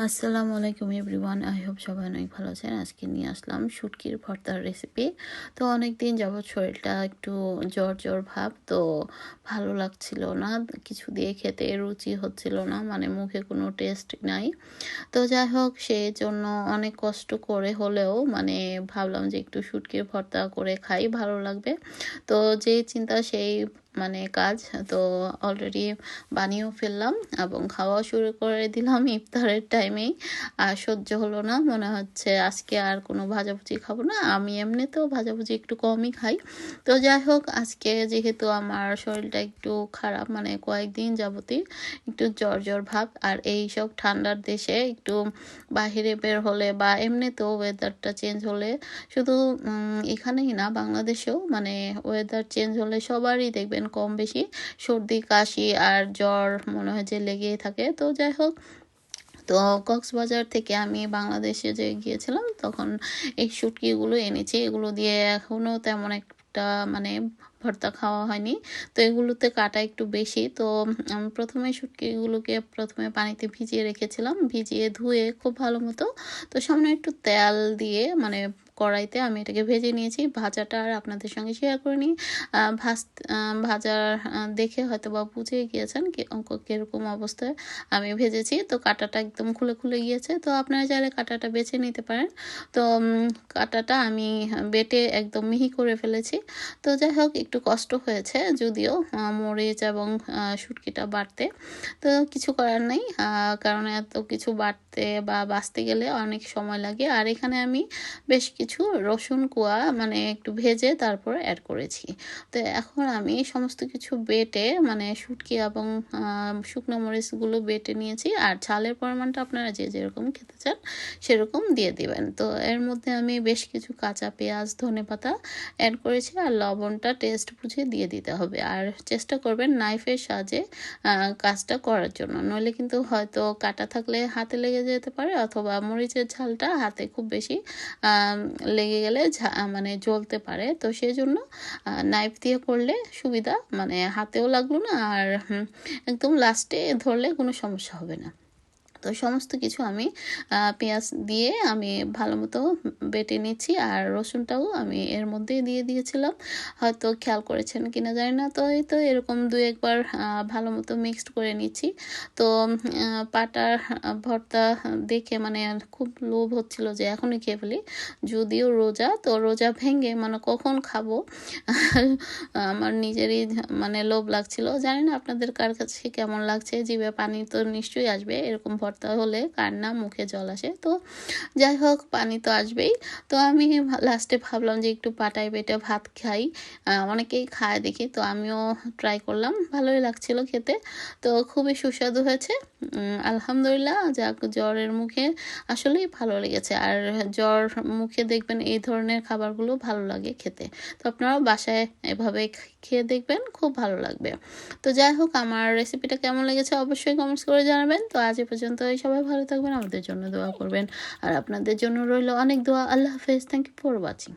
আসসালামু আলাইকুম everyone, I hope সবাই অনেক ভালো আছেন। আজকে নিয়ে আসলাম শুটকির ভর্তার রেসিপি। তো অনেক দিন যাবৎ শরীরটা একটু জ্বর জ্বর ভাব, তো ভালো লাগছিল না, কিছু দিয়ে খেতে রুচি হচ্ছিল না, মানে মুখে কোনো টেস্ট নাই। তো যাই হোক, সেই জন্য অনেক কষ্ট করে হলেও মানে ভাবলাম যে একটু শুটকির ভর্তা করে খাই, ভালো লাগবে। তো যেই চিন্তা সেই মানে কাজ। তো অলরেডি বানিয়েও ফেললাম এবং খাওয়া শুরু করে দিলাম ইফতারের টাইমেই। আর সহ্য হলো না, মনে হচ্ছে আজকে আর কোনো ভাজাভুজি খাবো না। আমি এমনিতেও ভাজাভুজি একটু কমই খাই। তো যাই হোক, আজকে যেহেতু আমার শরীরটা একটু খারাপ, মানে কয়েকদিন যাবতই একটু জ্বর জ্বর ভাব, আর এই সব ঠান্ডার দেশে একটু বাহিরে বের হলে বা এমনিতেও ওয়েদারটা চেঞ্জ হলে, শুধু এখানেই না বাংলাদেশেও মানে ওয়েদার চেঞ্জ হলে সবারই দেখবেন কম বেশি সর্দি কাশি আর জ্বর মনে হয় যে লেগেই থাকে। তো যাই হোক, তো কক্সবাজার থেকে আমি বাংলাদেশে যে গিয়েছিলাম তখন এই শুটকিগুলো এনেছি। এগুলো দিয়ে এখনও তেমন একটা মানে ভর্তা খাওয়া হয়নি। তো এগুলোতে কাটা একটু বেশি। তো আমি প্রথমে শুটকিগুলোকে প্রথমে পানিতে ভিজিয়ে রেখেছিলাম, ভিজিয়ে ধুয়ে খুব ভালো মতো। তো সামনে একটু তেল দিয়ে মানে কড়াইতে আমি এটাকে ভেজে নিয়েছি। ভাজাটা আর আপনাদের সঙ্গে শেয়ার করে নিই। ভাজার দেখে হয়তো বা বুঝে গিয়েছেন কীরকম অবস্থায় আমি ভেজেছি। তো কাঁটাটা একদম খুলে খুলে গিয়েছে। তো আপনারা চাইলে কাঁটাটা বেছে নিতে পারেন। তো কাঁটাটা আমি বেটে একদম মিহি করে ফেলেছি। তো যাই হোক, একটু কষ্ট হয়েছে যদিও মরিচ এবং শুটকিটা বাটতে। তো কিছু করার নেই, কারণ এত কিছু বাটতে বা বাছতে গেলে অনেক সময় লাগে। আর এখানে আমি বেশ কিছু রসুন কোয়া মানে একটু ভেজে তারপর অ্যাড করেছি। তো এখন আমি সমস্ত কিছু বেটে মানে শুটকি এবং শুকনো মরিচগুলো বেটে নিয়েছি। আর ঝালের পরিমাণটা আপনারা যে যেরকম খেতে চান সেরকম দিয়ে দিবেন। তো এর মধ্যে আমি বেশ কিছু কাঁচা পেঁয়াজ ধনেপাতা অ্যাড করেছি, আর লবণটা টেস্ট বুঝে দিয়ে দিতে হবে। আর চেষ্টা করবেন নাইফের সাহায্যে কাজটা করার জন্য, নইলে কিন্তু হয়তো কাটা থাকলে হাতে লেগে যেতে পারে, অথবা মরিচের ঝালটা হাতে খুব বেশি লেগে গেলে মানে জ্বলতে পারে। তো সেই জন্য নাইফ দিয়ে করলে সুবিধা, মানে হাতেও লাগলো না, আর একদম লাস্টে ধরলে কোনো সমস্যা হবে না। তো সমস্ত কিছু আমি পেঁয়াজ দিয়ে আমি ভালো মতো বেটে নিচ্ছি, আর রসুনটাও আমি এর মধ্যেই দিয়ে দিয়েছিলাম, হয়তো খেয়াল করেছেন কিনা জানি না। তো এই তো এরকম দু একবার ভালো মতো মিক্সড করে নিচ্ছি। তো পাটার ভর্তা দেখে মানে খুব লোভ হচ্ছিল যে এখনই খেয়ে ফেলি, যদিও রোজা। তো রোজা ভেঙে মানে কখন খাবো আমার নিজেরই মানে লোভ লাগছিল। জানি না আপনাদের কার কাছে কেমন লাগছে, জিভে পানি তো নিশ্চয়ই আসবে এরকম ভর্তা হলে, কার না মুখে জল আসে। তো যাই হোক, পানি তো আসবেই। তো আমি লাস্টে ভাবলাম যে একটু পাটায় বেটে ভাত খাই, অনেকেই খায় দেখি, তো আমিও ট্রাই করলাম, ভালোই লাগছিল খেতে। তো খুবই সুস্বাদু হয়েছে, আলহামদুলিল্লাহ। যাক, জ্বরের মুখে আসলেই ভালো লেগেছে। আর জ্বর মুখে দেখবেন এই ধরনের খাবারগুলো ভালো লাগে খেতে। তো আপনারাও বাসায় এভাবে খেয়ে দেখবেন, খুব ভালো লাগবে। তো যাই হোক, আমার রেসিপিটা কেমন লেগেছে অবশ্যই কমেন্টস করে জানাবেন। তো আজ এ পর্যন্ত, সবাই ভালো থাকবেন, আমাদের জন্য দোয়া করবেন, আর আপনাদের জন্য রইল অনেক দোয়া। আল্লাহ হাফেজ, থ্যাংক ইউ ফর ওয়াচিং।